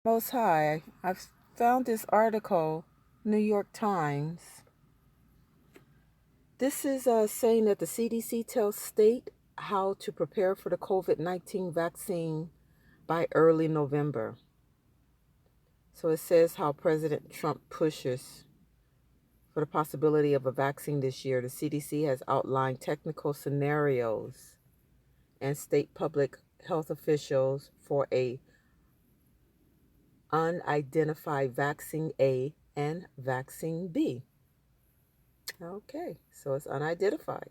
Most High, I've found this article, New York Times. This is saying that the CDC tells state how to prepare for the COVID-19 vaccine by early November. So it says how President Trump pushes for the possibility of a vaccine this year. The CDC has outlined technical scenarios and state public health officials for a unidentified vaccine A and vaccine B. Okay, so it's unidentified.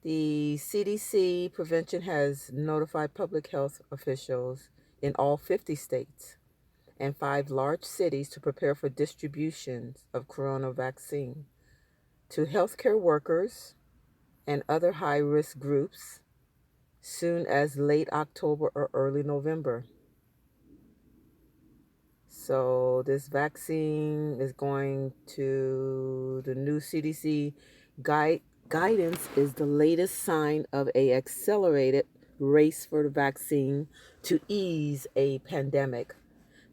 The CDC prevention has notified public health officials in all 50 states and 5 large cities to prepare for distributions of corona vaccine to healthcare workers and other high-risk groups soon as late October or early November. So this vaccine is going to the new CDC guidance is the latest sign of a accelerated race for the vaccine to ease a pandemic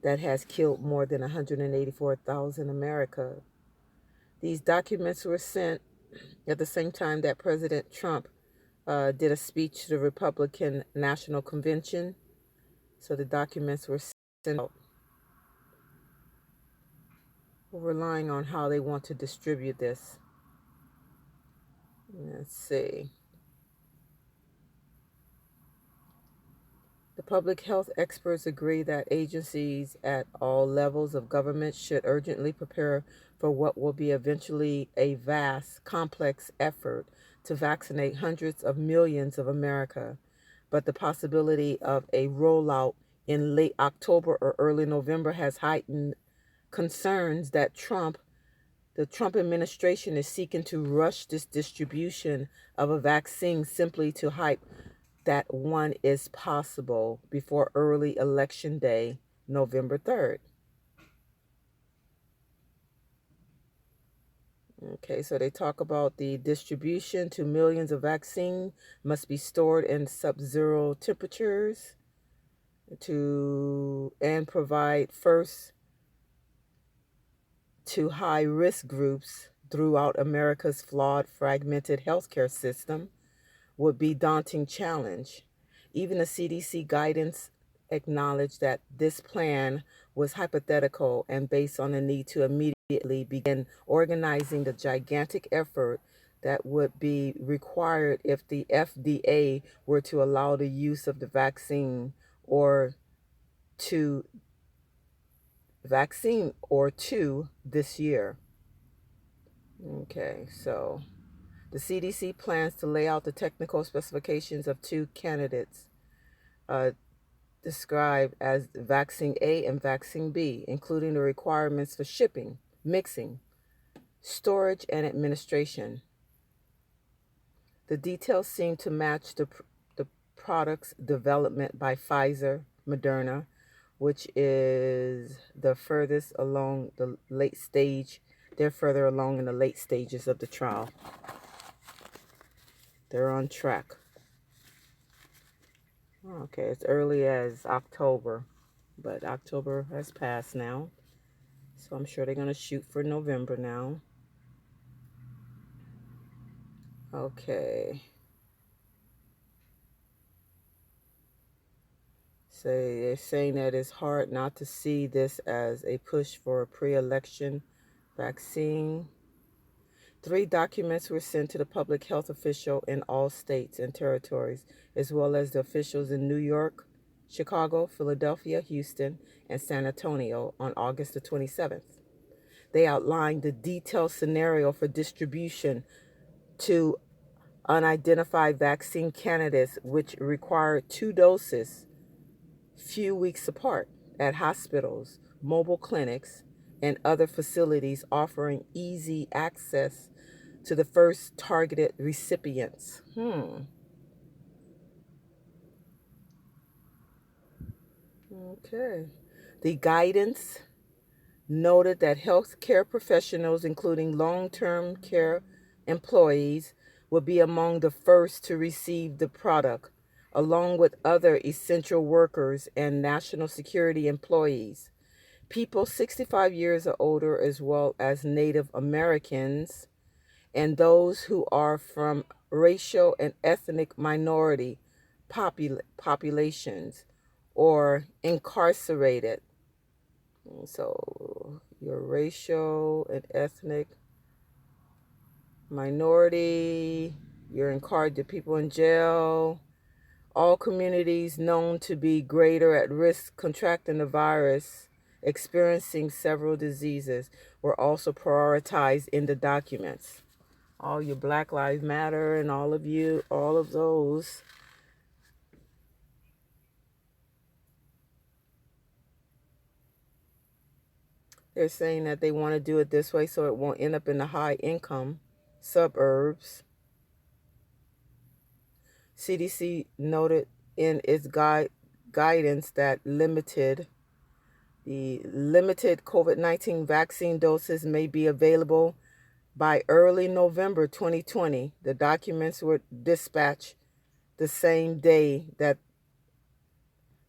that has killed more than 184,000 America. These documents were sent at the same time that President Trump did a speech to the Republican National Convention. So the documents were sent out. We're relying on how they want to distribute this. Let's see. The public health experts agree that agencies at all levels of government should urgently prepare for what will be eventually a vast, complex effort to vaccinate hundreds of millions of America. But the possibility of a rollout in late October or early November has heightened concerns that the Trump administration is seeking to rush this distribution of a vaccine simply to hype that one is possible before early election day, November 3rd. Okay, so they talk about the distribution to millions of vaccine must be stored in sub-zero temperatures and provide first to high-risk groups throughout America's flawed, fragmented healthcare system would be a daunting challenge. Even the CDC guidance acknowledged that this plan was hypothetical and based on the need to immediately begin organizing the gigantic effort that would be required if the FDA were to allow the use of the vaccine or two this year. Okay, so the CDC plans to lay out the technical specifications of 2 candidates described as vaccine A and vaccine B, including the requirements for shipping, mixing, storage, and administration. The details seem to match the product's development by Pfizer, Moderna, which is the furthest along the late stage. They're further along in the late stages of the trial. They're on track. Okay, it's early as October, but October has passed now. So I'm sure they're going to shoot for November now. Okay. So they're saying that it's hard not to see this as a push for a pre-election vaccine. 3 documents were sent to the public health official in all states and territories, as well as the officials in New York, Chicago, Philadelphia, Houston, and San Antonio on August the 27th. They outlined the detailed scenario for distribution to unidentified vaccine candidates, which required 2 doses, few weeks apart, at hospitals, mobile clinics, and other facilities offering easy access to the first targeted recipients. Okay. The guidance noted that healthcare professionals, including long-term care employees, will be among the first to receive the product, along with other essential workers and national security employees. People 65 years or older, as well as Native Americans, and those who are from racial and ethnic minority populations or incarcerated. So, your racial and ethnic minority, the people in jail, all communities known to be greater at risk contracting the virus, experiencing several diseases, were also prioritized in the documents. All your Black Lives Matter and all of those. They're saying that they want to do it this way so it won't end up in the high income suburbs. CDC noted in its guidance that the limited COVID-19 vaccine doses may be available by early November 2020. The documents were dispatched the same day that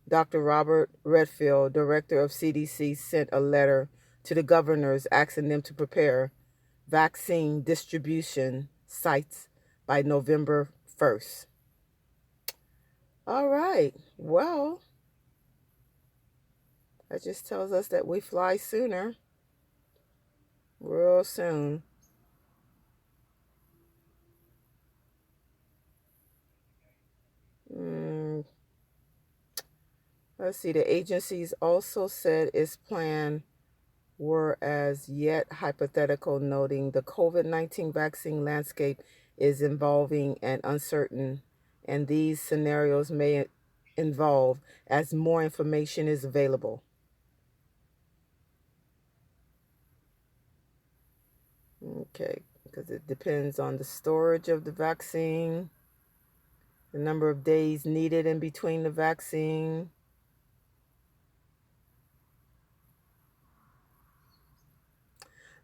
Dr. Robert Redfield, director of CDC, sent a letter to the governors asking them to prepare vaccine distribution sites by November 1st. All right. Well, that just tells us that we fly sooner, real soon. Let's see. The agencies also said its plan were as yet hypothetical, noting the COVID-19 vaccine landscape is evolving and uncertain, and these scenarios may evolve as more information is available. Okay, because it depends on the storage of the vaccine, the number of days needed in between the vaccine.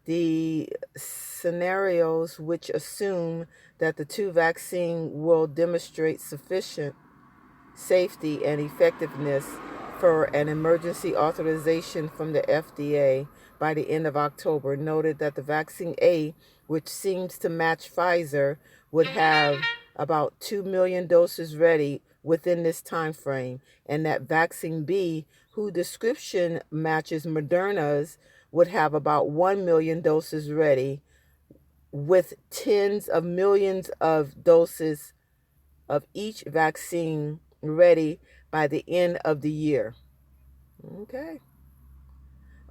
The scenarios which assume that the two vaccines will demonstrate sufficient safety and effectiveness for an emergency authorization from the FDA by the end of October, noted that the vaccine A, which seems to match Pfizer, would have about 2 million doses ready within this time frame, and that vaccine B, whose description matches Moderna's, would have about 1 million doses ready, with tens of millions of doses of each vaccine ready by the end of the year. Okay.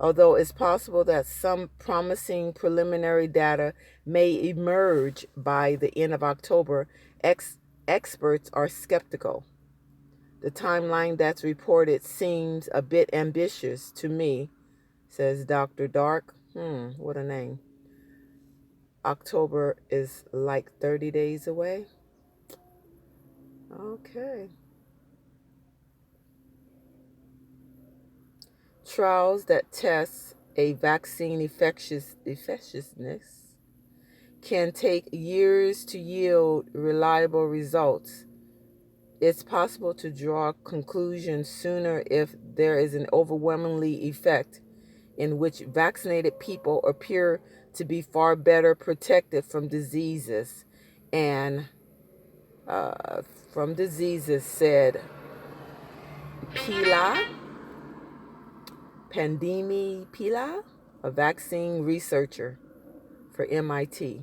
Although it's possible that some promising preliminary data may emerge by the end of October, experts are skeptical. The timeline that's reported seems a bit ambitious to me, says Dr. Dark. What a name. October is like 30 days away. Okay. Trials that test a vaccine effectiveness can take years to yield reliable results. It's possible to draw conclusions sooner if there is an overwhelmingly effect in which vaccinated people appear to be far better protected from diseases and said Pila, Pandemi Pila, a vaccine researcher for MIT.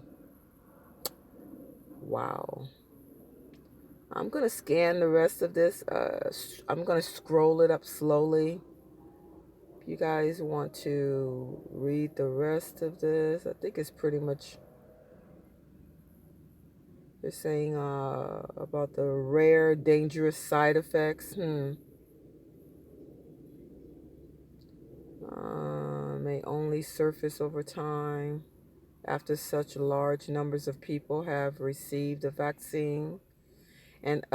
Wow. I'm going to scan the rest of this. I'm going to scroll it up slowly. If you guys want to read the rest of this, I think it's pretty much, they're saying about the rare, dangerous side effects. May only surface over time after such large numbers of people have received the vaccine, and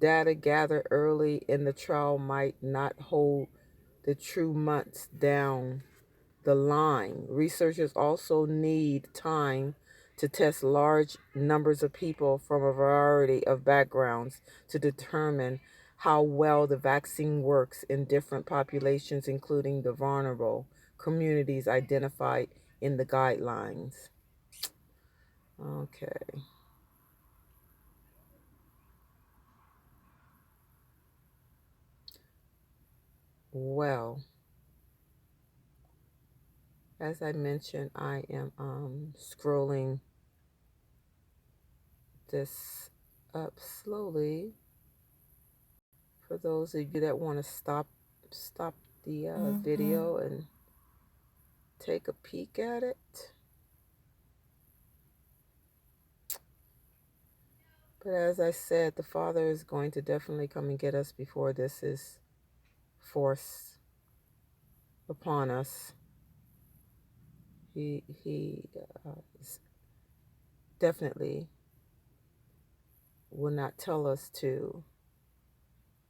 data gathered early in the trial might not hold the true months down the line. Researchers also need time to test large numbers of people from a variety of backgrounds to determine how well the vaccine works in different populations, including the vulnerable communities identified in the guidelines. Okay. Well, as I mentioned, I am scrolling this up slowly for those of you that want to stop the video and take a peek at it. But as I said, the Father is going to definitely come and get us before this is forced upon us. He definitely will not tell us to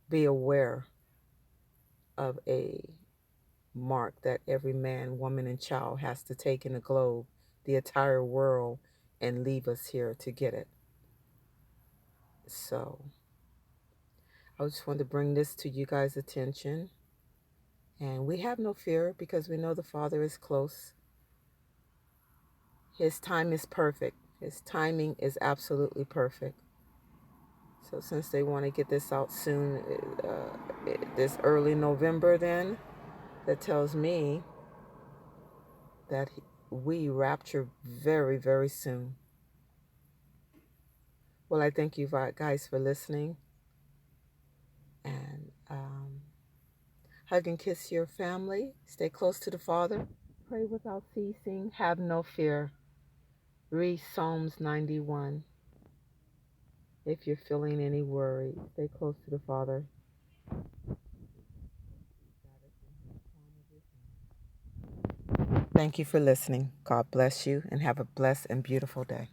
be aware of a mark that every man, woman, and child has to take in the globe, the entire world, and leave us here to get it. So I just wanted to bring this to you guys' attention. And we have no fear because we know the Father is close. His time is perfect. His timing is absolutely perfect. So since they want to get this out soon, this early November, then that tells me that we rapture very, very soon. Well, I thank you guys for listening. And hug and kiss your family. Stay close to the Father. Pray without ceasing. Have no fear. Read Psalms 91. If you're feeling any worry, stay close to the Father. Thank you for listening. God bless you and have a blessed and beautiful day.